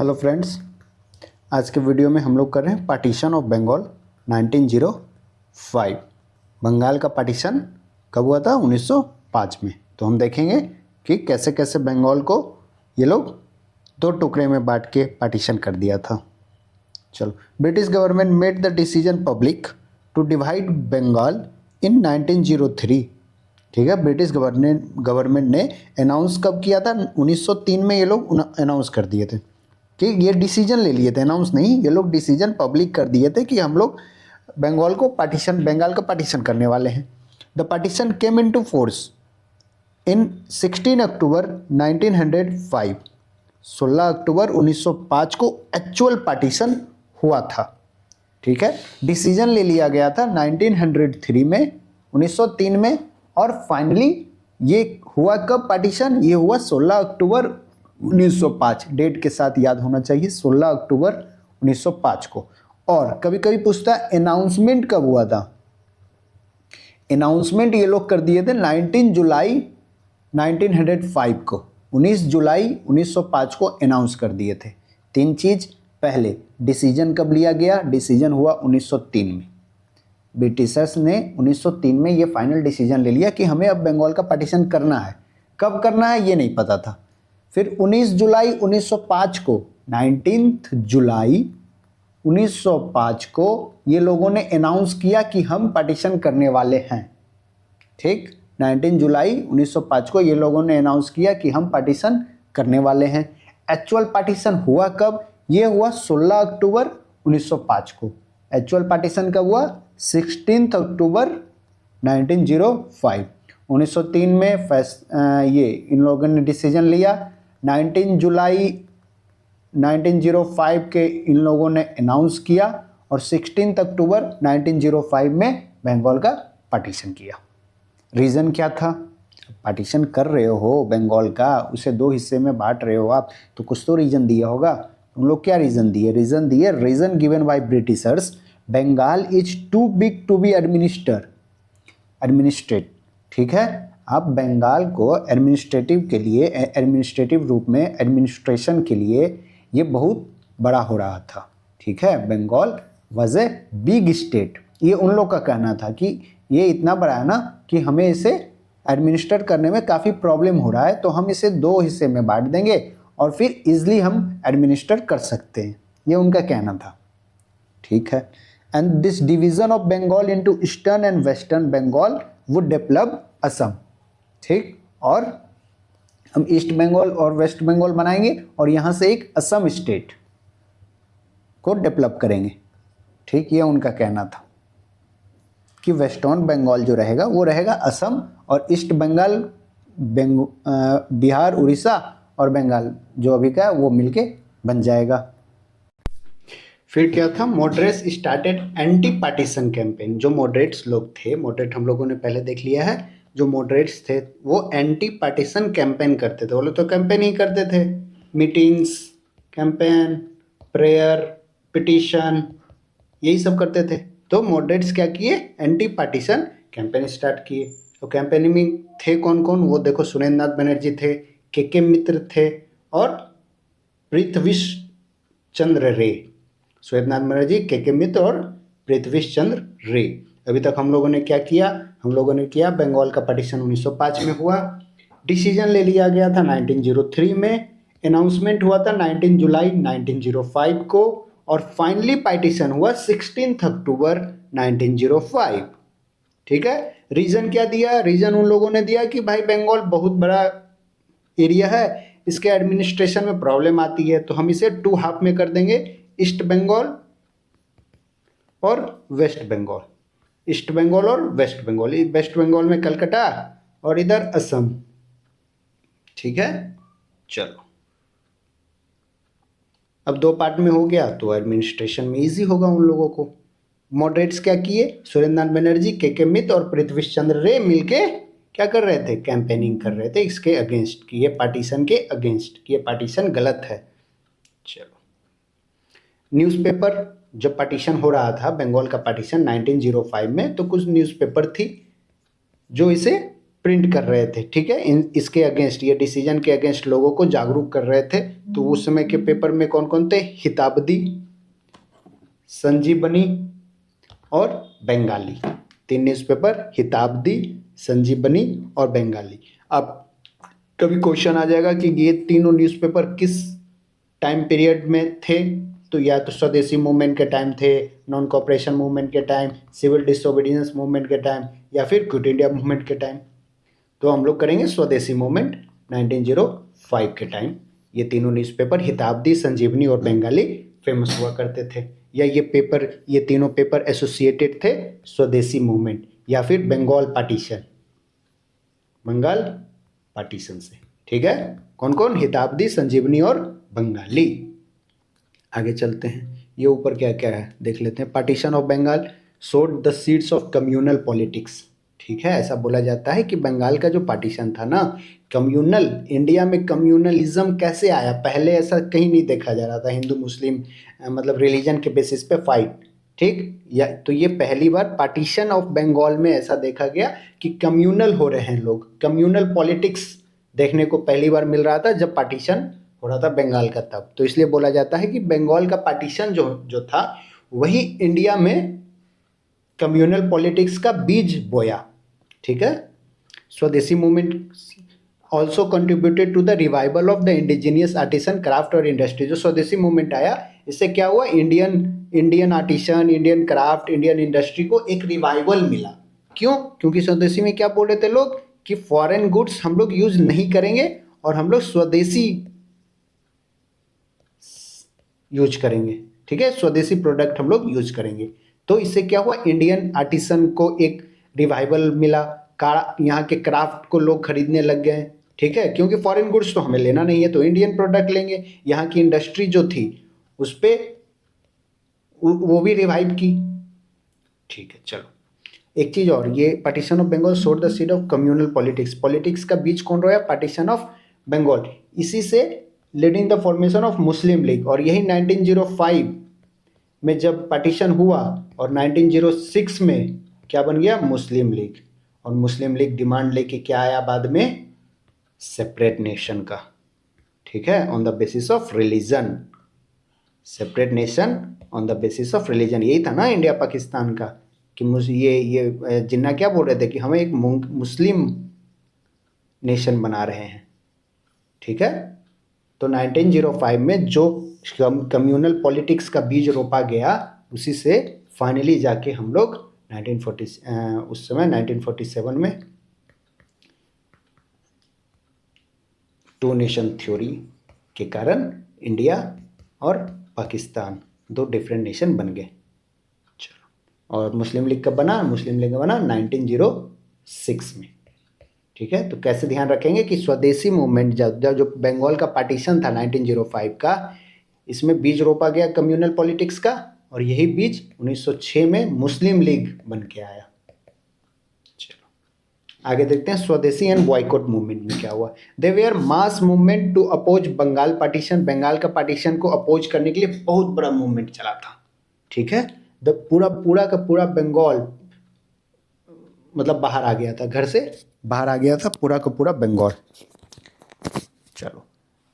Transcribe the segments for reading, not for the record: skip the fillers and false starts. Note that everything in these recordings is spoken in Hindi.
हेलो फ्रेंड्स, आज के वीडियो में हम लोग कर रहे हैं पार्टीशन ऑफ बंगाल 1905। बंगाल का पार्टीशन कब हुआ था? 1905 में। तो हम देखेंगे कि कैसे कैसे बंगाल को ये लोग दो टुकड़े में बांट के पार्टीशन कर दिया था। चलो, British government made the decision public to divide Bengal in 1903। ठीक है, ब्रिटिश गवर्नमेंट ने अनाउंस कब किया था? 1903 में ये लोग अनाउंस कर दिए थे कि ये डिसीजन ले लिए थे। अनाउंस नहीं, ये लोग डिसीजन पब्लिक कर दिए थे कि हम लोग बंगाल का पार्टीशन करने वाले हैं। The partition came into force in 16 October 1905। 16 October 1905 को एक्चुअल पार्टीशन हुआ था। ठीक है, डिसीजन ले लिया गया था 1903 में, 1903 में। और फाइनली ये हुआ कब पार्टीशन? ये हुआ 16 अक्टूबर 1905। डेट के साथ याद होना चाहिए, 16 अक्टूबर 1905 को। और कभी कभी पूछता है अनाउंसमेंट कब हुआ था। अनाउंसमेंट ये लोग कर दिए थे 19 जुलाई 1905 को। 19 जुलाई 1905 को अनाउंस कर दिए थे। तीन चीज, पहले डिसीजन कब लिया गया? डिसीजन हुआ 1903 में। ब्रिटिशर्स ने 1903 में ये फाइनल डिसीजन ले लिया कि हमें अब बंगाल का पार्टीशन करना है। कब करना है ये नहीं पता था। फिर 19 जुलाई 1905 को, 19 जुलाई 1905 को ये लोगों ने अनाउंस किया कि हम पार्टीशन करने वाले हैं। ठीक, 19 जुलाई 1905 को ये लोगों ने अनाउंस किया कि हम पार्टीशन करने वाले हैं। एक्चुअल पार्टीशन हुआ कब? ये हुआ 16 अक्टूबर 1905 को। एक्चुअल पार्टीशन कब हुआ? 16 अक्टूबर 1905। 1903 में ये इन लोगों ने डिसीजन लिया। 19 जुलाई 1905 के इन लोगों ने अनाउंस किया और 16 अक्टूबर 1905 में बंगाल का पार्टीशन किया। रीज़न क्या था? पार्टीशन कर रहे हो बंगाल का, उसे दो हिस्से में बांट रहे हो आप, तो कुछ तो रीज़न दिया होगा। उन लोग क्या रीज़न दिए? Reason given by Britishers, Bengal is too big to be administrate. ठीक है, आप बंगाल को एडमिनिस्ट्रेटिव रूप में, एडमिनिस्ट्रेशन के लिए ये बहुत बड़ा हो रहा था। ठीक है, Bengal was a big state. ये उन लोग का कहना था कि ये इतना बड़ा है ना कि हमें इसे एडमिनिस्ट्रेट करने में काफ़ी प्रॉब्लम हो रहा है, तो हम इसे दो हिस्से में बांट देंगे और फिर इजली हम एडमिनिस्ट्रेट कर सकते हैं। ये उनका कहना था। ठीक है, and this division of Bengal into eastern and western Bengal would develop Assam. ठीक, और हम ईस्ट बंगाल और वेस्ट बंगाल बनाएंगे और यहाँ से एक असम स्टेट को डेवलप करेंगे। ठीक, ये उनका कहना था कि वेस्टर्न बंगाल जो रहेगा वो रहेगा असम, और ईस्ट बंगाल बिहार, उड़ीसा और बंगाल जो अभी का है वो मिलके बन जाएगा। फिर क्या था? Moderates started anti partition campaign. जो मॉडरेट्स लोग थे, मॉडरेट हम लोगों ने पहले देख लिया है, जो मॉडरेट्स थे वो एंटी पार्टीशन कैंपेन करते थे। वो लोग तो कैंपेन ही करते थे, मीटिंग्स, कैंपेन, प्रेयर, पिटीशन, यही सब करते थे। तो मॉडरेट्स क्या किए? एंटी पार्टीशन कैंपेन स्टार्ट किए। तो कैंपेन में थे कौन कौन? वो देखो, सुरेंद्र नाथ बनर्जी थे, के मित्र थे और पृथ्वीश चंद्र रे। सुरेंद्र नाथ बनर्जी, के मित्र और पृथ्वीश चंद्र रे। अभी तक हम लोगों ने क्या किया? हम लोगों ने किया बंगाल का पार्टीशन 1905 में हुआ, डिसीजन ले लिया गया था 1903 में, अनाउंसमेंट हुआ था 19 जुलाई 1905 को, और फाइनली पार्टीशन हुआ 16 अक्टूबर 1905। ठीक है, रीजन क्या दिया? रीजन उन लोगों ने दिया कि भाई बंगाल बहुत बड़ा एरिया है, इसके एडमिनिस्ट्रेशन में प्रॉब्लम आती है, तो हम इसे टू हाफ में कर देंगे, ईस्ट बंगाल और वेस्ट बंगाल। ईस्ट बंगाल और वेस्ट बंगाल। वेस्ट बंगाल में कलकत्ता और इधर असम। ठीक है, चलो, अब दो पार्ट में हो गया तो एडमिनिस्ट्रेशन में इजी होगा उन लोगों को। मॉडरेट्स क्या किए? सुरेंद्र नाथ बनर्जी, के मित्र और पृथ्वीश चंद्र रे मिलके क्या कर रहे थे? कैंपेनिंग कर रहे थे इसके अगेंस्ट, कि ये पार्टीशन के अगेंस्ट, कि ये पार्टीशन गलत है। चलो, न्यूज़पेपर, जब पार्टीशन हो रहा था बंगाल का पार्टीशन 1905 में, तो कुछ न्यूज़पेपर थी जो इसे प्रिंट कर रहे थे, ठीक है, इसके अगेंस्ट, ये डिसीजन के अगेंस्ट लोगों को जागरूक कर रहे थे। तो उस समय के पेपर में कौन कौन थे? हिताब्दी, संजीवनी और बंगाली। 3 न्यूज़पेपर, हिताब्दी, संजीवनी और बंगाली। अब कभी क्वेश्चन आ जाएगा कि ये तीनों न्यूज़पेपर किस टाइम पीरियड में थे, तो या तो स्वदेशी मूवमेंट के टाइम थे, नॉन कॉपरेशन मूवमेंट के टाइम, सिविल डिसोबीडियंस मूवमेंट के टाइम, या फिर क्विट इंडिया मूवमेंट के टाइम। तो हम लोग करेंगे स्वदेशी मूवमेंट 1905 के टाइम। ये तीनों न्यूज़पेपर हिताब्दी, संजीवनी और बंगाली फेमस हुआ करते थे, या ये तीनों पेपर एसोसिएटेड थे स्वदेशी मूवमेंट या फिर बंगाल पार्टीशन से, ठीक है। कौन कौन? हिताब्दी, संजीवनी और बंगाली। आगे चलते हैं, ये ऊपर क्या क्या है देख लेते हैं। Partition of Bengal sowed the seeds of communal politics, ठीक है। ऐसा बोला जाता है कि बंगाल का जो पार्टीशन था ना, कम्युनल, इंडिया में कम्युनलिज्म कैसे आया, पहले ऐसा कहीं नहीं देखा जा रहा था, हिंदू मुस्लिम मतलब रिलीजन के बेसिस पे फाइट, ठीक। या तो ये पहली बार पार्टीशन ऑफ बंगाल में ऐसा देखा गया कि कम्युनल हो रहे हैं लोग, कम्युनल पॉलिटिक्स देखने को पहली बार मिल रहा था जब पार्टीशन हो रहा था बंगाल का तब। तो इसलिए बोला जाता है कि बंगाल का पार्टीशन जो था वही इंडिया में कम्युनल पॉलिटिक्स का बीज बोया, ठीक है। Swadeshi movement also contributed to the revival of the indigenous artisan craft और इंडस्ट्री। जो स्वदेशी मूवमेंट आया, इससे क्या हुआ? Indian artisan, Indian craft, Indian industry को एक रिवाइवल मिला। क्यों? क्योंकि स्वदेशी में क्या बोल रहे थे लोग कि फॉरेन गुड्स हम लोग यूज नहीं करेंगे और हम लोग स्वदेशी यूज करेंगे, ठीक है, स्वदेशी प्रोडक्ट हम लोग यूज करेंगे। तो इससे क्या हुआ? इंडियन आर्टिसन को एक रिवाइवल मिला, यहाँ के क्राफ्ट को लोग खरीदने लग गए, ठीक है, क्योंकि फॉरेन गुड्स तो हमें लेना नहीं है तो इंडियन प्रोडक्ट लेंगे। यहाँ की इंडस्ट्री जो थी उस पर वो भी रिवाइव की, ठीक है। चलो एक चीज़ और, ये partition of Bengal sowed the seed of communal politics का बीज कौन रोया? Partition of Bengal. इसी से leading the formation of Muslim League, और यही 1905 में जब पार्टीशन हुआ और 1906 में क्या बन गया? मुस्लिम लीग। और मुस्लिम लीग डिमांड लेके क्या आया बाद में? सेपरेट नेशन का, ठीक है, on the basis of religion. Separate nation on the basis of religion, यही था ना इंडिया पाकिस्तान का, कि ये जिन्ना क्या बोल रहे थे कि हमें एक मुस्लिम नेशन बना रहे हैं, ठीक है। तो 1905 में जो कम्युनल पॉलिटिक्स का बीज रोपा गया, उसी से फाइनली जाके हम लोग 1947 में 2 नेशन थ्योरी के कारण इंडिया और पाकिस्तान 2 डिफरेंट नेशन बन गए। चलो, और मुस्लिम लीग कब बना? मुस्लिम लीग बना 1906 में, ठीक है। तो कैसे ध्यान रखेंगे कि स्वदेशी मूवमेंट जो बंगाल का पार्टीशन था 1905 का, इसमें बीज रोपा गया कम्युनल पॉलिटिक्स का, और यही बीज 1906 में मुस्लिम लीग बन के आया। चलो आगे देखते हैं स्वदेशी एंड बॉयकॉट मूवमेंट में क्या हुआ। They were mass movement to oppose Bengal partition. Bengal का पार्टीशन को अपोज करने के लिए बहुत बड़ा मूवमेंट चला था, ठीक है। पूरा का पूरा बंगाल मतलब बाहर आ गया था, घर से बाहर आ गया था पूरा का पूरा बंगाल। चलो,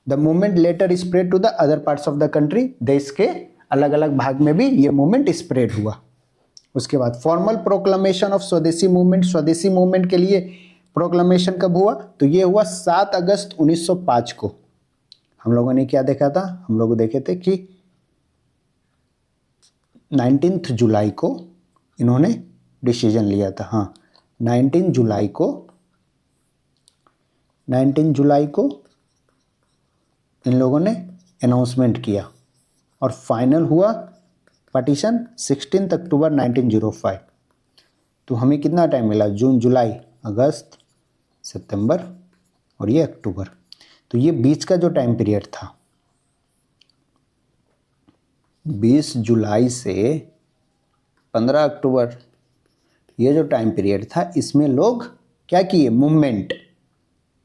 the movement later spread to the other parts of the country. देश के अलग अलग भाग में भी ये मूवमेंट स्प्रेड हुआ। उसके बाद फॉर्मल प्रोक्लेमेशन ऑफ स्वदेशी मूवमेंट। स्वदेशी मूवमेंट के लिए प्रोक्लेमेशन कब हुआ? तो ये हुआ 7 अगस्त 1905 को। हम लोगों ने क्या देखा था? हम लोग देखे थे कि 19 जुलाई को इन्होंने डिसीजन लिया था। हाँ, 19 जुलाई को इन लोगों ने अनाउंसमेंट किया और फाइनल हुआ पार्टीशन 16 अक्टूबर 1905। तो हमें कितना टाइम मिला? जून, जुलाई, अगस्त, सितंबर और ये अक्टूबर। तो ये बीच का जो टाइम पीरियड था 20 जुलाई से 15 अक्टूबर, ये जो टाइम पीरियड था इसमें लोग क्या किए? मूवमेंट,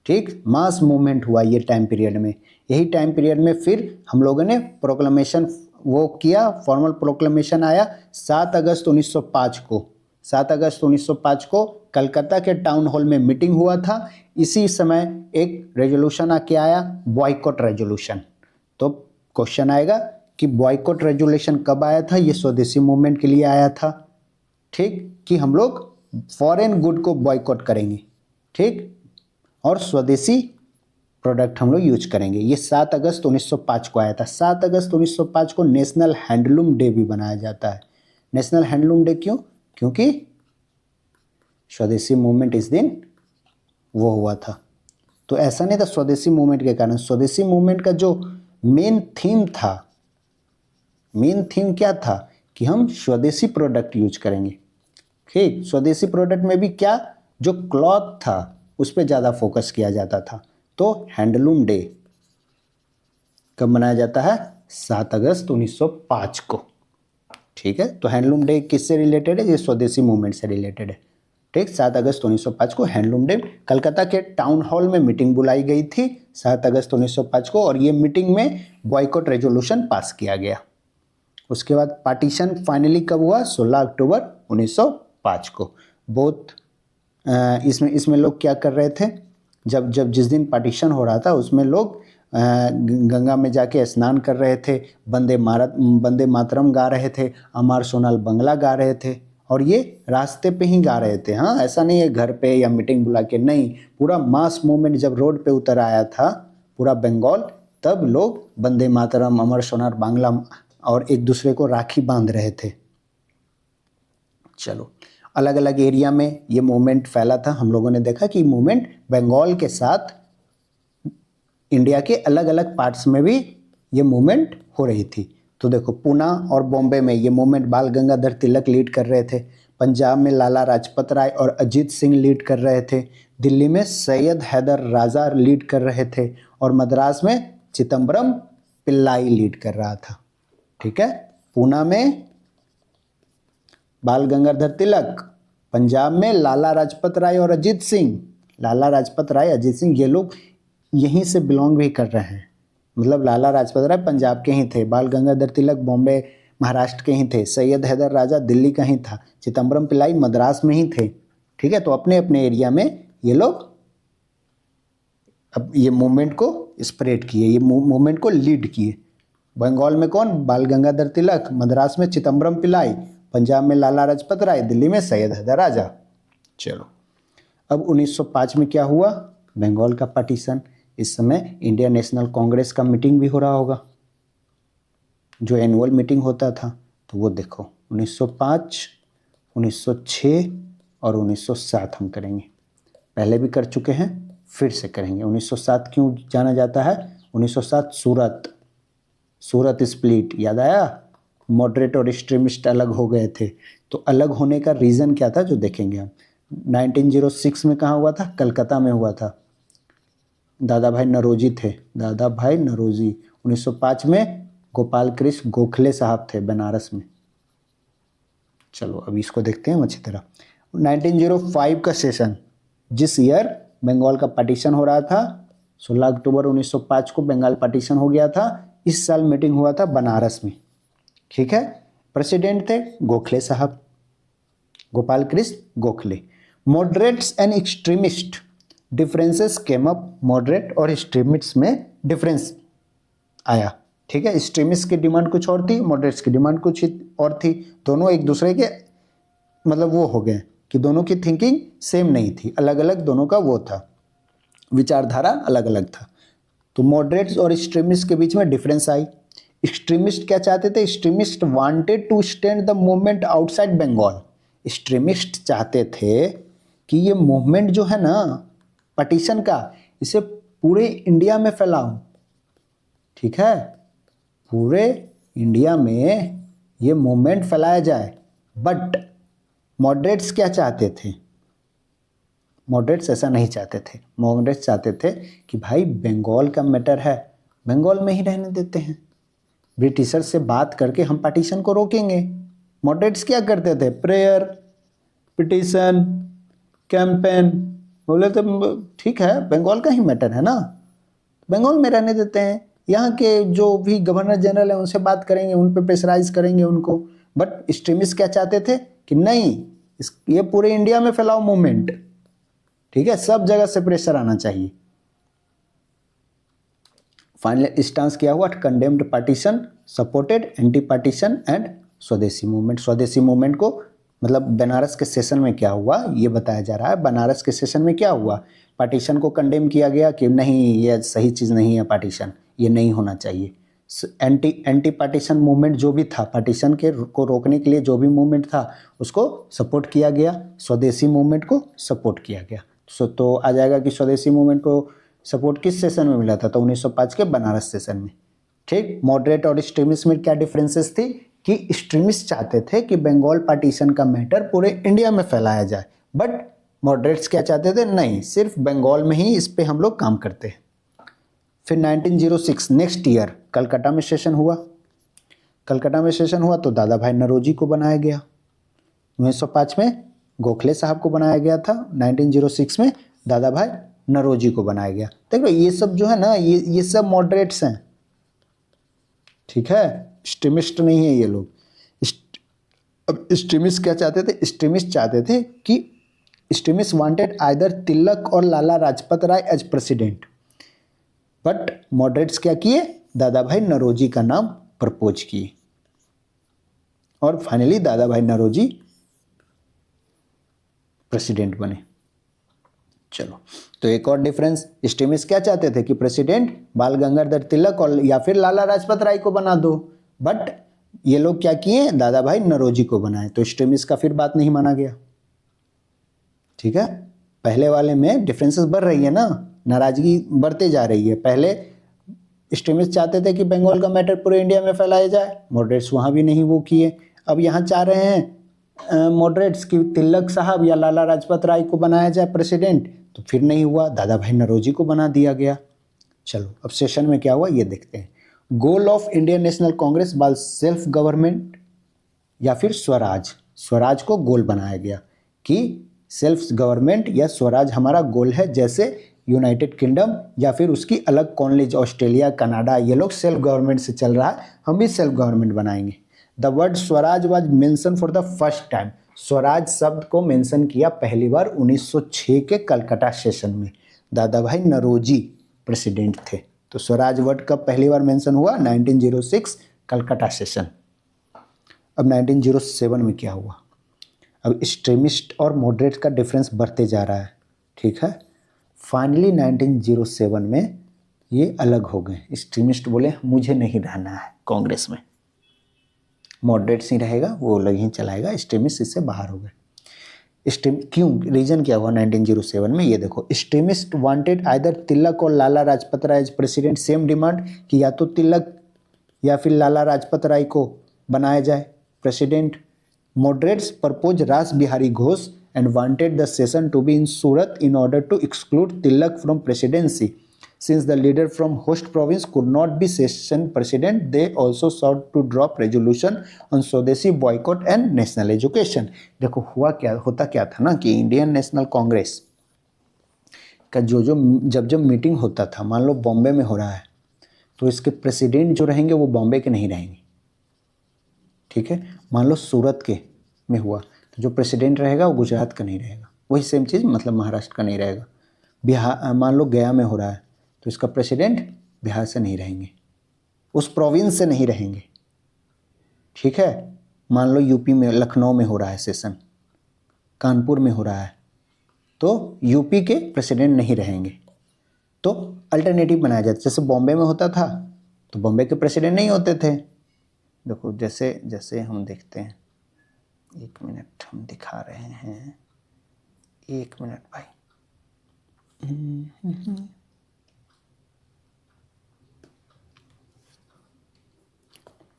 ठीक, मास मूवमेंट हुआ ये टाइम पीरियड में। यही टाइम पीरियड में फिर हम लोगों ने प्रोक्लेमेशन वो किया, फॉर्मल प्रोक्लेमेशन आया 7 अगस्त 1905 को। 7 अगस्त 1905 को कलकत्ता के टाउन हॉल में मीटिंग हुआ था। इसी समय एक रेजोल्यूशन आके आया, बॉयकॉट रेजोल्यूशन। तो क्वेश्चन आएगा कि बॉयकॉट रेजोल्यूशन कब आया था? ये स्वदेशी मूवमेंट के लिए आया था, ठीक, कि हम लोग फॉरेन गुड को बॉयकॉट करेंगे, ठीक, और स्वदेशी प्रोडक्ट हम लोग यूज करेंगे। ये 7 अगस्त 1905 को आया था। 7 अगस्त 1905 को नेशनल हैंडलूम डे भी बनाया जाता है। नेशनल हैंडलूम डे क्यों? क्योंकि स्वदेशी मूवमेंट इस दिन वो हुआ था। तो ऐसा नहीं था स्वदेशी मूवमेंट के कारण, स्वदेशी मूवमेंट का जो मेन थीम था, मेन थीम क्या था कि हम स्वदेशी प्रोडक्ट यूज करेंगे, ठीक। स्वदेशी प्रोडक्ट में भी क्या, जो क्लॉथ था उस पर ज़्यादा फोकस किया जाता था। तो हैंडलूम डे कब मनाया जाता है? 7 अगस्त 1905 को, ठीक है। तो हैंडलूम डे किससे रिलेटेड है? ये स्वदेशी मूवमेंट से रिलेटेड है, ठीक। 7 अगस्त 1905 को हैंडलूम डे, कलकत्ता के टाउन हॉल में मीटिंग बुलाई गई थी 7 अगस्त 1905 को, और ये मीटिंग में बॉयकॉट रेजोल्यूशन पास किया गया। उसके बाद पार्टीशन फाइनली कब हुआ? 16 अक्टूबर 1905 को। बहुत इसमें लोग क्या कर रहे थे, जब जिस दिन पार्टीशन हो रहा था उसमें लोग गंगा में जाके स्नान कर रहे थे, वंदे मातरम गा रहे थे, अमर सोनाल बंगला गा रहे थे, और ये रास्ते पे ही गा रहे थे। हाँ, ऐसा नहीं है घर पे या मीटिंग बुला के, नहीं, पूरा मास मूवमेंट जब रोड पे उतर आया था पूरा बंगाल, तब लोग वंदे मातरम, अमर सोनार बांग्ला और एक दूसरे को राखी बांध रहे थे। चलो, अलग अलग एरिया में ये मूवमेंट फैला था। हम लोगों ने देखा कि मूवमेंट बंगाल के साथ इंडिया के अलग अलग पार्ट्स में भी ये मूवमेंट हो रही थी। तो देखो, पूना और बॉम्बे में ये मूवमेंट बाल गंगाधर तिलक लीड कर रहे थे, पंजाब में लाला लाजपत राय और अजीत सिंह लीड कर रहे थे, दिल्ली में सैयद हैदर राजा लीड कर रहे थे, और मद्रास में चिदम्बरम पिल्लाई लीड कर रहा था, ठीक है। पूना में बाल गंगाधर तिलक, पंजाब में लाला लाजपत राय और अजीत सिंह। लाला लाजपत राय, अजीत सिंह, ये लोग यहीं से बिलोंग भी कर रहे हैं, मतलब लाला लाजपत राय पंजाब के ही थे, बाल गंगाधर तिलक बॉम्बे महाराष्ट्र के ही थे, सैयद हैदर राजा दिल्ली का ही था, चिदम्बरम पिल्लाई मद्रास में ही थे, ठीक है। तो अपने अपने एरिया में ये लोग अब ये मूवमेंट को स्प्रेड किए, ये मूवमेंट को लीड किए। बंगाल में कौन? बाल गंगाधर तिलक, मद्रास में चिदम्बरम पिल्लाई, पंजाब में लाला लाजपत राय, दिल्ली में सैयद हैदर राजा। चलो, अब 1905 में क्या हुआ? बंगाल का पार्टीशन। इस समय इंडियन नेशनल कांग्रेस का मीटिंग भी हो रहा होगा, जो एनुअल मीटिंग होता था। तो वो देखो, 1905, 1906 और 1907 हम करेंगे। पहले भी कर चुके हैं, फिर से करेंगे। 1907 क्यों जाना जाता है? 1907 सूरत स्प्लिट, याद आया? मॉडरेट और एक्सट्रीमिस्ट अलग हो गए थे। तो अलग होने का रीज़न क्या था, जो देखेंगे हम। 1906 में कहाँ हुआ था? कलकत्ता में हुआ था। दादा भाई नौरोजी थे, दादा भाई नौरोजी। 1905 में गोपाल कृष्ण गोखले साहब थे, बनारस में। चलो, अब इसको देखते हैं अच्छी तरह। 1905 का सेशन, जिस ईयर बंगाल का पार्टीशन हो रहा था, 16 अक्टूबर 1905 को बंगाल पार्टीशन हो गया था। इस साल मीटिंग हुआ था बनारस में, ठीक है। प्रेसिडेंट थे गोखले साहब, Gopal Krishna Gokhale. Moderates and extremist differences came up. Moderate और एक्सट्रीमिस्ट में डिफरेंस आया, ठीक है। एक्सट्रीमिस्ट की डिमांड कुछ और थी, मॉडरेट्स की डिमांड कुछ और थी। दोनों एक दूसरे के मतलब वो हो गए कि दोनों की थिंकिंग सेम नहीं थी, अलग अलग दोनों का वो था, विचारधारा अलग अलग था। तो मॉडरेट्स और एक्सट्रीमिस्ट के बीच में डिफरेंस आई। एक्सट्रीमिस्ट क्या चाहते थे? Extremist wanted to stand the movement outside Bengal. Extremist चाहते थे कि ये मूवमेंट जो है ना पार्टीशन का, इसे पूरे इंडिया में फैलाओ, ठीक है, पूरे इंडिया में ये मूवमेंट फैलाया जाए। बट मॉडरेट्स क्या चाहते थे? मॉडरेट्स ऐसा नहीं चाहते थे। मॉडरेट्स चाहते थे कि भाई बंगाल का मैटर है, बंगाल में ही रहने देते हैं, ब्रिटिशर से बात करके हम पार्टीशन को रोकेंगे। मॉडरेट्स क्या करते थे? Prayer, petition, campaign. बोले तो ठीक है, बंगाल का ही मैटर है ना, बंगाल में रहने देते हैं, यहाँ के जो भी गवर्नर जनरल हैं उनसे बात करेंगे, उन पे प्रेशराइज करेंगे उनको। बट एक्सट्रीमिस्ट क्या चाहते थे कि नहीं, ये पूरे इंडिया में फैलाओ मूवमेंट, ठीक है, सब जगह से प्रेशर आना चाहिए। फाइनल स्टांस क्या हुआ, condemned partition, supported anti partition and स्वदेशी मूवमेंट। स्वदेशी मूवमेंट को मतलब बनारस के सेशन में क्या हुआ ये बताया जा रहा है। बनारस के सेशन में क्या हुआ, पार्टीशन को कंडेम किया गया कि नहीं ये सही चीज़ नहीं है, पार्टीशन ये नहीं होना चाहिए। एंटी पार्टीशन मूवमेंट जो भी था, पार्टीशन के को रोकने के लिए जो भी मूवमेंट था उसको सपोर्ट किया गया, स्वदेशी मूवमेंट को सपोर्ट किया गया। तो आ जाएगा कि स्वदेशी मूवमेंट को सपोर्ट किस सेशन में मिला था, तो 1905 के बनारस सेशन में। ठीक, मॉडरेट और एक्सट्रीमिस्ट में क्या डिफरेंसेस थी कि एक्सट्रीमिस्ट चाहते थे कि बंगाल पार्टीशन का मैटर पूरे इंडिया में फैलाया जाए, बट मॉडरेट्स क्या चाहते थे, नहीं सिर्फ बंगाल में ही इस पे हम लोग काम करते हैं। फिर 1906 नेक्स्ट ईयर कलकत्ता में सेशन हुआ। कलकत्ता में सेशन हुआ तो दादा भाई नौरोजी को बनाया गया। 1905 में गोखले साहब को बनाया गया था, 1906 में दादा भाई नौरोजी को बनाया गया। देखो ये सब जो है ना, ये सब मॉडरेट्स हैं, ठीक है, एक्सट्रीमिस्ट नहीं है ये लोग। अब एक्सट्रीमिस्ट क्या चाहते थे, एक्सट्रीमिस्ट चाहते थे कि एक्सट्रीमिस्ट वांटेड आइदर तिलक और Lala Lajpat Rai as president, but moderates क्या किए, दादा भाई नौरोजी का नाम प्रपोज किए और फाइनली दादा भाई नौरोजी प्रेसिडेंट बने। चलो, तो एक और डिफरेंस, एक्सट्रीमिस्ट क्या चाहते थे कि प्रेसिडेंट बाल गंगाधर तिलक और या फिर लाला लाजपत राय को बना दो, बट ये लोग क्या किए, दादा भाई नौरोजी को बनाए, तो एक्सट्रीमिस्ट का फिर बात नहीं माना गया। ठीक है, पहले वाले में डिफरेंसेस बढ़ रही है ना, नाराजगी बढ़ते जा रही है। पहले एक्सट्रीमिस्ट चाहते थे कि बंगाल का मैटर पूरे इंडिया में फैलाया जाए, मॉडरेट्स वहाँ भी नहीं वो किए। अब यहाँ चाह रहे हैं मॉडरेट्स कि तिलक साहब या लाला लाजपत राय को बनाया जाए प्रेसिडेंट, तो फिर नहीं हुआ, दादा भाई नौरोजी को बना दिया गया। चलो अब सेशन में क्या हुआ ये देखते हैं। Goal of Indian national Congress बाल सेल्फ गवर्नमेंट या फिर स्वराज, स्वराज को गोल बनाया गया कि सेल्फ गवर्नमेंट या स्वराज हमारा गोल है। जैसे यूनाइटेड किंगडम या फिर उसकी अलग कॉलोनीज ऑस्ट्रेलिया कनाडा ये लोग सेल्फ गवर्नमेंट से चल रहा है, हम भी सेल्फ गवर्नमेंट बनाएंगे। The word Swaraj was mention for the first time, Swaraj शब्द को मेंशन किया पहली बार 1906 के कलकत्ता सेशन में, दादा भाई नौरोजी प्रेसिडेंट थे। तो स्वराज वर्ड कब पहली बार मेंशन हुआ, 1906 कलकत्ता सेशन। अब 1907 में क्या हुआ, अब एक्सट्रीमिस्ट और मॉडरेट का डिफरेंस बढ़ते जा रहा है। ठीक है, फाइनली 1907 में ये अलग हो गए। एक्सट्रीमिस्ट बोले मुझे नहीं रहना है कांग्रेस में, मॉडरेट्स ही रहेगा, वो अलग ही चलाएगा, एक्सट्रीमिस्ट इससे बाहर हो गए। क्यों, रीजन क्या हुआ 1907 में, ये देखो, एक्सट्रीमिस्ट वांटेड आइदर तिलक और Lala Lajpat Rai as president, same demand कि या तो तिलक या फिर लाला लाजपत राय को बनाया जाए president. Moderates proposed Ras Bihari Ghosh and wanted the session to be in Surat in order to exclude Tilak from presidency. Since the leader from host province could not be session president, they also sought to drop resolution on Swadeshi boycott and national education. देखो होता क्या था ना कि इंडियन नेशनल कांग्रेस का जब मीटिंग होता था, मान लो बॉम्बे में हो रहा है, तो इसके प्रेसिडेंट जो रहेंगे वो बॉम्बे के नहीं रहेंगे। ठीक है, मान लो सूरत के में हुआ तो जो प्रेसिडेंट रहेगा वो गुजरात का नहीं रहेगा, वही सेम चीज़ मतलब महाराष्ट्र का नहीं रहेगा। बिहार, मान लो गया में हो रहा है तो इसका प्रेसिडेंट बिहार से नहीं रहेंगे, उस प्रोविंस से नहीं रहेंगे। ठीक है, मान लो यूपी में लखनऊ में हो रहा है सेशन, कानपुर में हो रहा है, तो यूपी के प्रेसिडेंट नहीं रहेंगे, तो अल्टरनेटिव बनाया जाता। जैसे बॉम्बे में होता था तो बॉम्बे के प्रेसिडेंट नहीं होते थे। देखो जैसे हम देखते हैं, एक मिनट हम दिखा रहे हैं, एक मिनट भाई।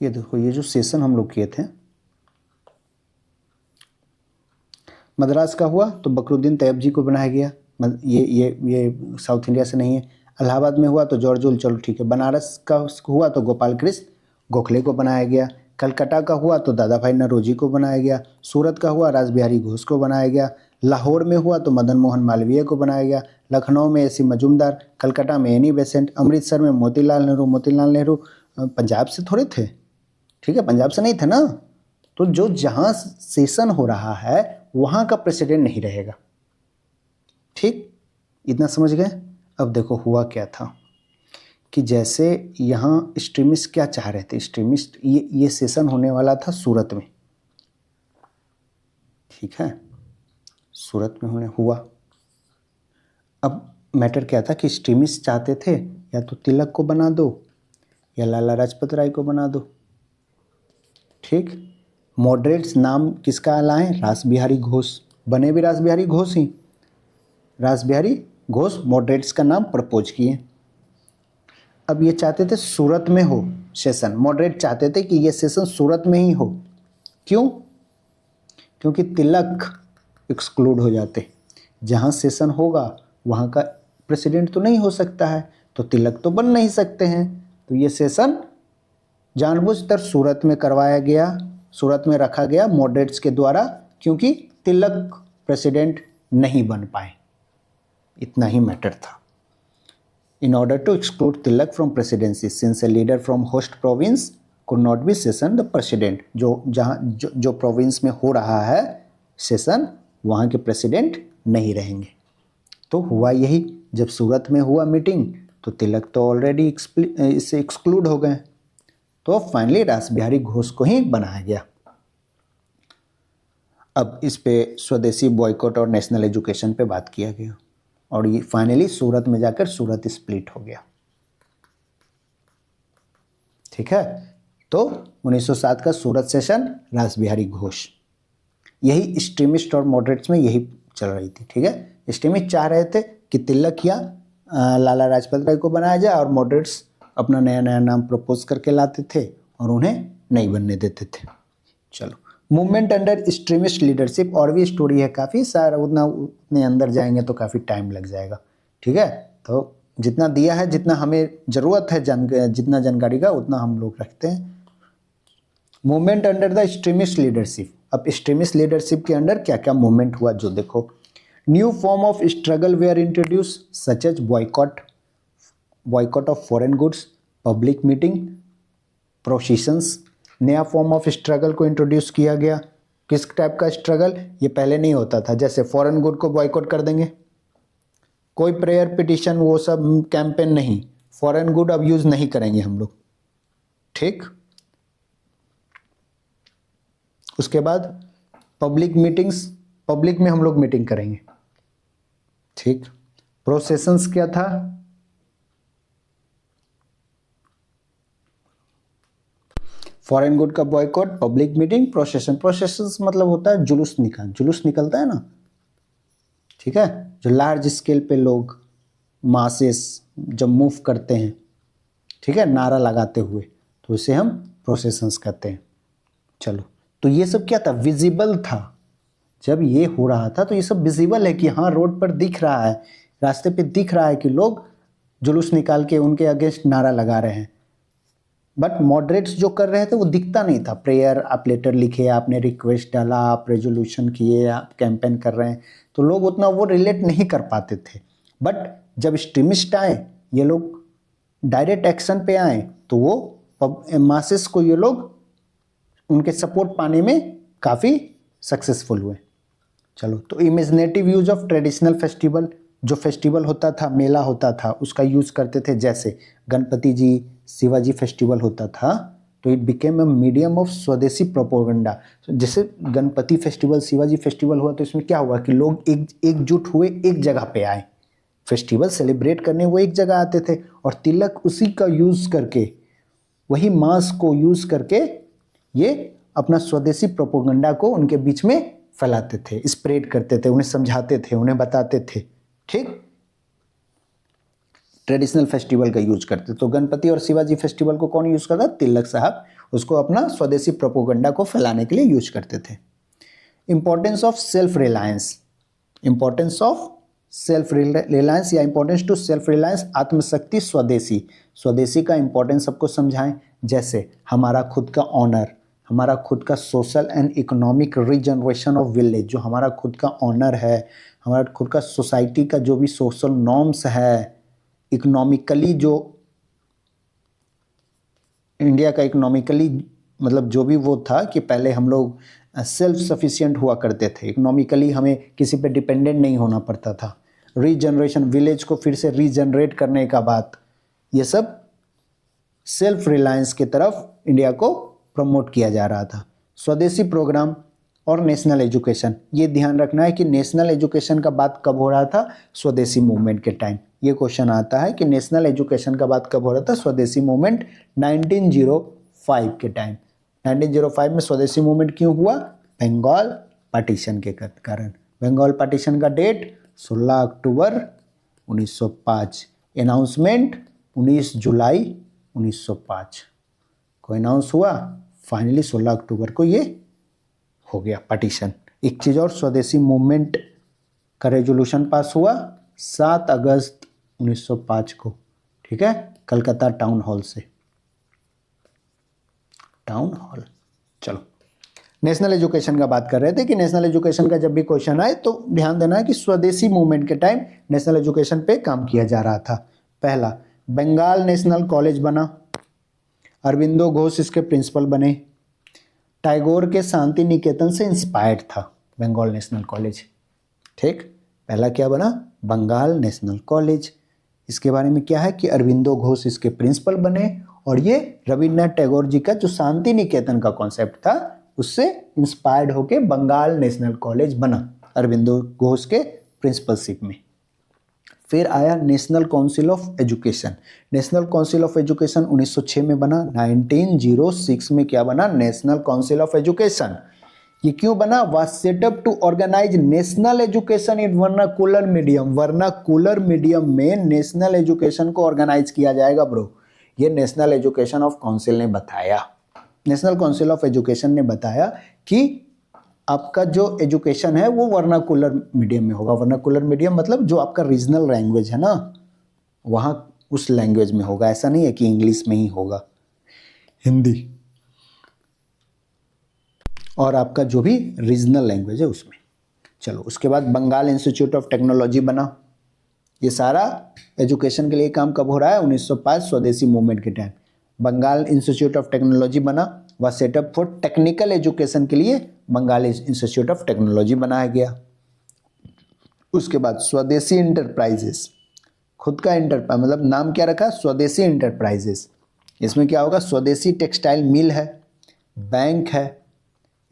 ये देखो, ये जो सेशन हम लोग किए थे, मद्रास का हुआ तो बकरुद्दीन तैयब जी को बनाया गया, ये साउथ इंडिया से नहीं है। इलाहाबाद में हुआ तो जॉर्ज उल, चलो ठीक है। बनारस का हुआ तो गोपाल कृष्ण गोखले को बनाया गया। कलकत्ता का हुआ तो दादा भाई नौरोजी को बनाया गया। सूरत का हुआ रास बिहारी घोष को बनाया गया। लाहौर में हुआ तो मदन मोहन मालवीय को बनाया गया। लखनऊ में एसी मजूमदार, कलकत्ता में एनी बेसेंट, अमृतसर में मोतीलाल नेहरू पंजाब से थोड़े थे, ठीक है, पंजाब से नहीं थे ना। तो जो जहाँ सेशन हो रहा है वहाँ का प्रेसिडेंट नहीं रहेगा। ठीक, इतना समझ गए। अब देखो हुआ क्या था कि जैसे यहाँ एक्सट्रीमिस्ट क्या चाह रहे थे, एक्सट्रीमिस्ट ये सेशन होने वाला था सूरत में, ठीक है, सूरत में होने हुआ। अब मैटर क्या था कि एक्सट्रीमिस्ट चाहते थे या तो तिलक को बना दो या लाला लाजपत राय को बना दो। ठीक, मॉडरेट्स नाम किसका लाए, रास बिहारी घोष, बने भी रास बिहारी घोष ही, रास बिहारी घोष मॉडरेट्स का नाम प्रपोज किए। अब ये चाहते थे सूरत में हो सेशन, मॉडरेट चाहते थे कि ये सेशन सूरत में ही हो। क्यों? क्योंकि तिलक एक्सक्लूड हो जाते, जहाँ सेशन होगा वहाँ का प्रेसिडेंट तो नहीं हो सकता है, तो तिलक तो बन नहीं सकते हैं, तो ये सेशन जानबूझकर सूरत में करवाया गया, सूरत में रखा गया मॉडरेट्स के द्वारा, क्योंकि तिलक प्रेसिडेंट नहीं बन पाए। इतना ही मैटर था। In order to exclude Tilak from presidency, since a leader from host province could not be session the president, जो प्रोविंस में हो रहा है सेशन, वहाँ के प्रेसिडेंट नहीं रहेंगे। तो हुआ यही, जब सूरत में हुआ मीटिंग तो तिलक तो ऑलरेडी इससे एक्सक्लूड हो गए, तो फाइनली रास बिहारी घोष को ही बनाया गया। अब इस पे स्वदेशी बॉयकॉट और नेशनल एजुकेशन पे बात किया गया, और ये फाइनली सूरत में जाकर सूरत स्प्लिट हो गया। ठीक है, तो 1907 का सूरत सेशन रास बिहारी घोष, यही एक्सट्रीमिस्ट और मॉडरेट्स में यही चल रही थी। ठीक है, एक्सट्रीमिस्ट चाह रहे थे कि तिलक या लाला लाजपत राय को बनाया जाए, और मॉडरेट्स अपना नया नया नाम प्रपोज करके लाते थे और उन्हें नहीं बनने देते थे। चलो, मूवमेंट अंडर एक्सट्रीमिस्ट लीडरशिप, और भी स्टोरी है काफ़ी सारा, उतने अंदर जाएंगे तो काफ़ी टाइम लग जाएगा। ठीक है, तो जितना दिया है, जितना हमें ज़रूरत है जितना जानकारी का, उतना हम लोग रखते हैं। Movement under the extremist leadership, अब एक्सट्रीमिस्ट लीडरशिप के अंडर क्या क्या मूवमेंट हुआ, जो देखो, new form of struggle were introduce such as boycott of foreign goods, public meeting, processions. नया फॉर्म ऑफ स्ट्रगल को इंट्रोड्यूस किया गया। किस टाइप का स्ट्रगल? ये पहले नहीं होता था, जैसे फॉरेन गुड को बॉयकॉट कर देंगे, कोई प्रेयर पिटिशन वो सब कैंपेन नहीं, फॉरेन गुड अब यूज़ नहीं करेंगे हम लोग। ठीक, उसके बाद पब्लिक मीटिंग्स, पब्लिक में हम लोग मीटिंग करेंगे। ठीक, प्रोसेशंस क्या था? फॉरेन गुड का boycott, public meeting, procession. Processions मतलब होता है जुलूस निकलता है ना, ठीक है, जो लार्ज स्केल पे लोग मासेस जब मूव करते हैं, ठीक है, नारा लगाते हुए, तो इसे हम प्रोसेशंस कहते हैं। चलो, तो ये सब क्या था? विजिबल था। जब ये हो रहा था तो ये सब विजिबल है कि हाँ, रोड पर दिख रहा है, रास्ते पे दिख रहा है कि लोग जुलूस निकाल के उनके अगेंस्ट नारा लगा रहे हैं। बट मॉडरेट्स जो कर रहे थे वो दिखता नहीं था। प्रेयर, आप लेटर लिखे, आपने रिक्वेस्ट डाला, आप रेजोल्यूशन किए, आप कैंपेन कर रहे हैं, तो लोग उतना वो रिलेट नहीं कर पाते थे। बट जब एक्सट्रीमिस्ट आए, ये लोग डायरेक्ट एक्शन पे आए, तो वो मासेस को ये लोग उनके सपोर्ट पाने में काफ़ी सक्सेसफुल हुए। चलो, तो imaginative use of traditional festival, जो फेस्टिवल होता था, मेला होता था, उसका यूज़ करते थे। जैसे गणपति जी, शिवाजी फेस्टिवल होता था, तो it became a medium of स्वदेशी प्रोपोगंडा। जैसे गणपति फेस्टिवल, शिवाजी फेस्टिवल हुआ, तो इसमें क्या हुआ कि लोग एकजुट हुए, एक जगह पे आए, फेस्टिवल सेलिब्रेट करने वो एक जगह आते थे, और तिलक उसी का यूज़ करके, वही मास को यूज़ करके ये अपना स्वदेशी प्रोपोगंडा को उनके बीच में फैलाते थे, स्प्रेड करते थे, उन्हें समझाते थे, उन्हें बताते थे। ठीक, ट्रेडिशनल फेस्टिवल का यूज करते। तो गणपति और शिवाजी फेस्टिवल को कौन यूज करता? तिलक साहब उसको अपना स्वदेशी प्रोपोगंडा को फैलाने के लिए यूज करते थे। Importance of self reliance, importance of self reliance या इंपॉर्टेंस टू सेल्फ रिलायंस, आत्मशक्ति, स्वदेशी। स्वदेशी का इंपॉर्टेंस सबको समझाएं। जैसे हमारा खुद का ऑनर, हमारा खुद का social and economic regeneration of village, जो हमारा खुद का ऑनर है, हमारा खुद का सोसाइटी का जो भी सोशल नॉर्म्स है, इकोनॉमिकली जो इंडिया का इकोनॉमिकली मतलब जो भी वो था कि पहले हम लोग सेल्फ सफिशिएंट हुआ करते थे, इकोनॉमिकली हमें किसी पे डिपेंडेंट नहीं होना पड़ता था। रीजनरेशन, विलेज को फिर से रीजनरेट करने का बात, ये सब सेल्फ रिलायंस की तरफ इंडिया को प्रमोट किया जा रहा था। स्वदेशी प्रोग्राम और नेशनल एजुकेशन, ये ध्यान रखना है कि नेशनल एजुकेशन का बात कब हो रहा था, स्वदेशी मूवमेंट के टाइम। ये क्वेश्चन आता है कि नेशनल एजुकेशन का बात कब हो रहा था, स्वदेशी मूवमेंट 1905 के टाइम। 1905 में स्वदेशी मूवमेंट क्यों हुआ, बंगाल पार्टीशन के कारण। बंगाल पार्टीशन का डेट 16 अक्टूबर 1905, अनाउंसमेंट 19 जुलाई 1905 को अनाउंस हुआ, फाइनली 16 अक्टूबर को ये हो गया पार्टीशन। एक चीज़ और, स्वदेशी मूवमेंट का रेजोल्यूशन पास हुआ 7 अगस्त 1905 को, ठीक है, कलकत्ता टाउन हॉल से, टाउन हॉल। चलो, नेशनल एजुकेशन का बात कर रहे थे कि नेशनल एजुकेशन का जब भी क्वेश्चन आए तो ध्यान देना है कि स्वदेशी मूवमेंट के टाइम नेशनल एजुकेशन पे काम किया जा रहा था। पहला, बंगाल नेशनल कॉलेज बना, अरविंदो घोष इसके प्रिंसिपल बने, टैगोर के शांति निकेतन से इंस्पायर्ड था बंगाल नेशनल कॉलेज, ठीक। पहला क्या बना, बंगाल नेशनल कॉलेज। इसके बारे में क्या है कि अरविंदो घोष इसके प्रिंसिपल बने और ये रविन्द्रनाथ टैगोर जी का जो शांति निकेतन का कॉन्सेप्ट था उससे इंस्पायर्ड होके बंगाल नेशनल कॉलेज बना अरविंदो घोष के प्रिंसिपलशिप में। फिर आया national council of education. National council of education 1906 में बना। 1906 में क्या बना, नेशनल काउंसिल ऑफ एजुकेशन। ये क्यों बना, was set up to organise national education in vernacular medium. Vernacular medium में नेशनल एजुकेशन को ऑर्गेनाइज किया जाएगा ब्रो, ये नेशनल एजुकेशन ऑफ काउंसिल ने बताया। नेशनल काउंसिल ऑफ एजुकेशन ने बताया कि आपका जो एजुकेशन है वो वर्नाकुलर मीडियम में होगा। वर्नाकुलर मीडियम मतलब जो आपका रीजनल लैंग्वेज है ना, वहाँ उस लैंग्वेज में होगा। ऐसा नहीं है कि इंग्लिश में ही होगा, हिंदी और आपका जो भी रीजनल लैंग्वेज है उसमें। चलो, उसके बाद बंगाल इंस्टीट्यूट ऑफ टेक्नोलॉजी बना। ये सारा एजुकेशन के लिए काम कब हो रहा है, 1905 स्वदेशी मूवमेंट के time. Bengal Institute of Technology बना, वह सेटअप फॉर टेक्निकल एजुकेशन के लिए बंगाल इंस्टीट्यूट ऑफ टेक्नोलॉजी बनाया गया। उसके बाद स्वदेशी इंटरप्राइजेस, खुद का इंटरप्राइज मतलब नाम क्या रखा, स्वदेशी इंटरप्राइजेस। इसमें क्या होगा, स्वदेशी टेक्सटाइल मिल है, बैंक है,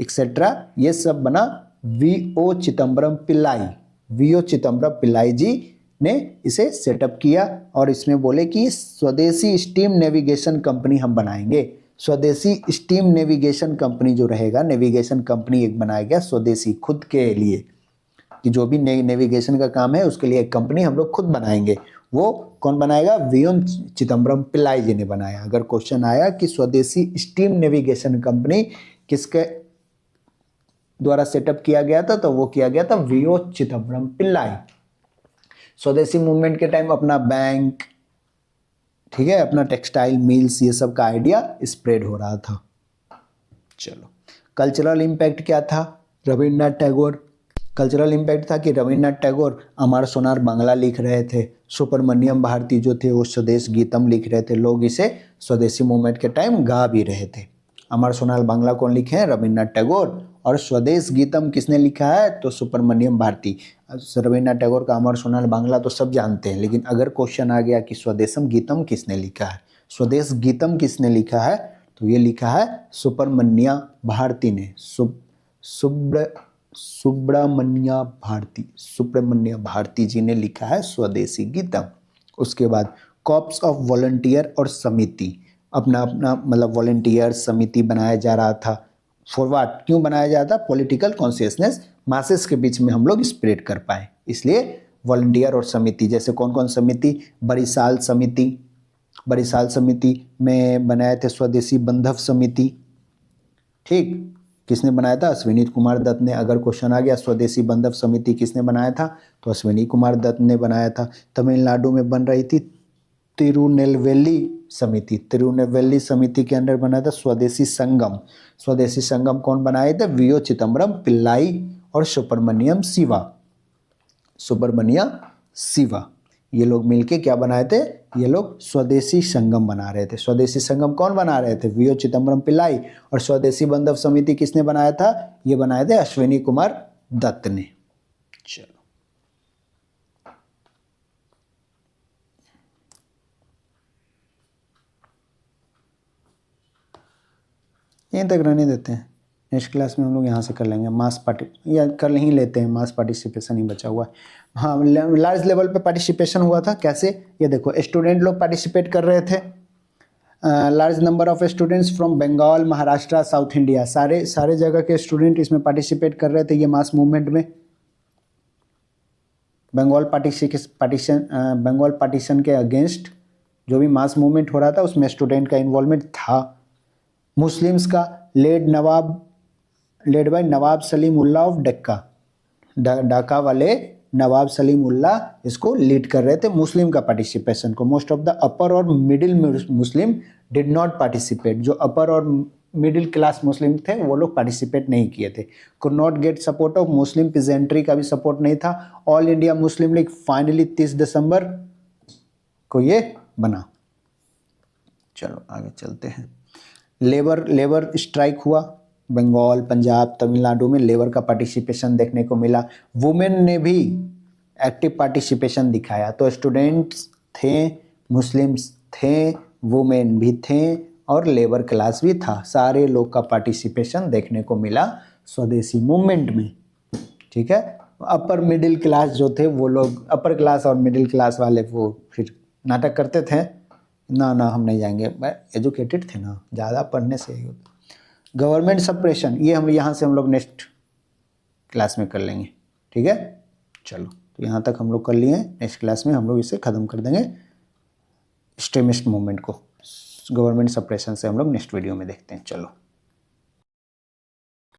एक्सेट्रा, ये सब बना वी.ओ. चिदम्बरम पिल्लाई। वी.ओ. चिदम्बरम पिल्लाई जी ने इसे सेटअप किया और इसमें बोले कि स्वदेशी स्टीम नेविगेशन कंपनी हम बनाएंगे। स्वदेशी स्टीम नेविगेशन कंपनी जो रहेगा, नेविगेशन कंपनी एक बनाया गया स्वदेशी, खुद के लिए, कि जो भी नेविगेशन का काम है उसके लिए एक कंपनी हम लोग खुद बनाएंगे। वो कौन बनाएगा, वी.ओ. चिदम्बरम पिल्लाई जी ने बनाया। अगर क्वेश्चन आया कि स्वदेशी स्टीम नेविगेशन कंपनी किसके द्वारा सेटअप किया गया था, तो वो किया गया था वी.ओ. चिदम्बरम पिल्लाई। स्वदेशी मूवमेंट के टाइम अपना बैंक, ठीक है, अपना टेक्सटाइल मिल्स, ये सब का आइडिया स्प्रेड हो रहा था। चलो, कल्चरल इम्पैक्ट क्या था, रविन्द्रनाथ टैगोर। कल्चरल इम्पैक्ट था कि रविन्द्रनाथ टैगोर अमर सोनार बांग्ला लिख रहे थे, सुब्रमण्यम भारती जो थे वो स्वदेश गीतम लिख रहे थे। लोग इसे स्वदेशी मूवमेंट के टाइम गा भी रहे थे। अमर सोनार बांग्ला कौन लिखे हैं, रविन्द्रनाथ टैगोर, और स्वदेश गीतम किसने लिखा है, तो सुब्रमण्यम भारती। रविन्द्रनाथ टैगोर का अमर सोनार बांग्ला तो सब जानते हैं, लेकिन अगर क्वेश्चन आ गया कि स्वदेशम गीतम किसने लिखा है, स्वदेश गीतम किसने लिखा है, तो ये लिखा है सुब्रमण्य भारती ने। सुब्रमण्य भारती जी ने लिखा है स्वदेशी गीतम। उसके बाद कॉर्प्स ऑफ वॉलंटियर और समिति, अपना अपना मतलब वॉलंटियर समिति बनाया जा रहा था। फॉर व्हाट, क्यों बनाया जाता, पॉलिटिकल कॉन्शियसनेस मासेस के बीच में हम लोग स्प्रेड कर पाए, इसलिए वॉलंटियर और समिति। जैसे कौन कौन समिति, बरिशाल समिति, बरिशाल समिति में बनाए थे स्वदेशी बंधव समिति, ठीक, किसने बनाया था, अश्विनी कुमार दत्त ने। अगर क्वेश्चन आ गया स्वदेशी बंधव समिति किसने बनाया था, तो अश्विनी कुमार दत्त ने बनाया था। तमिलनाडु में बन रही थी तिरुनेलवेली समिति, तिरुनेलवेली समिति के अंडर बना था स्वदेशी संगम। स्वदेशी संगम कौन बनाए थे, वी.ओ. चिदम्बरम पिल्लाई और सुब्रमण्यम शिवा। सुब्रमण्य शिवा, ये लोग मिलके क्या बनाए थे, ये लोग स्वदेशी संगम बना रहे थे। स्वदेशी संगम कौन बना रहे थे? वीओ चिदम्बरम पिल्लाई। और स्वदेशी बंधव समिति किसने बनाया था? ये बनाए थे अश्विनी कुमार दत्त ने। चलो यहीं तक रहने देते हैं, नेक्स्ट क्लास में हम लोग यहाँ से कर लेंगे मास पार्टी, या कर ही लेते हैं, मास पार्टिसिपेशन ही बचा हुआ है। हाँ, लार्ज लेवल पे पार्टिसिपेशन हुआ था। कैसे? ये देखो, स्टूडेंट लोग पार्टिसिपेट कर रहे थे। Large number of students from Bengal, Maharashtra, south India, सारे जगह के स्टूडेंट इसमें पार्टिसिपेट कर रहे थे ये मास मूवमेंट में। बंगाल पार्टीशन के अगेंस्ट जो भी मास मूवमेंट हो रहा था उसमें स्टूडेंट का इन्वॉल्वमेंट था। मुस्लिम्स का led by Nawab Salimullah of Dacca, Dhaka वाले नवाब सलीम उल्लाह इसको लीड कर रहे थे, मुस्लिम का पार्टिसिपेशन को। मोस्ट ऑफ द अपर और middle Muslim did not participate. जो अपर और मिडिल क्लास मुस्लिम थे वो लोग पार्टिसिपेट नहीं किए थे। Could not get support of Muslim peasantry का भी सपोर्ट नहीं था। All India Muslim league finally 30 दिसंबर को ये बना। चलो आगे चलते हैं। लेबर स्ट्राइक हुआ, बंगाल, पंजाब, तमिलनाडु में लेबर का पार्टिसिपेशन देखने को मिला। वुमेन ने भी एक्टिव पार्टिसिपेशन दिखाया। तो स्टूडेंट्स थे, मुस्लिम्स थे, वुमेन भी थे और लेबर क्लास भी था। सारे लोग का पार्टिसिपेशन देखने को मिला स्वदेशी मूवमेंट में। ठीक है। अपर मिडिल क्लास जो थे वो लोग, अपर क्लास और मिडिल क्लास वाले वो फिर नाटक करते थे, ना हम नहीं जाएंगे, एजुकेटेड थे ना, ज़्यादा पढ़ने से ही होता। गवर्नमेंट सप्रेशन, ये हम यहाँ से हम लोग नेक्स्ट क्लास में कर लेंगे। ठीक है, चलो तो यहाँ तक हम लोग कर लिए। नेक्स्ट क्लास में हम लोग इसे ख़त्म कर देंगे, एक्सट्रीमिस्ट मूवमेंट को। गवर्नमेंट सप्रेशन से हम लोग नेक्स्ट वीडियो में देखते हैं। चलो।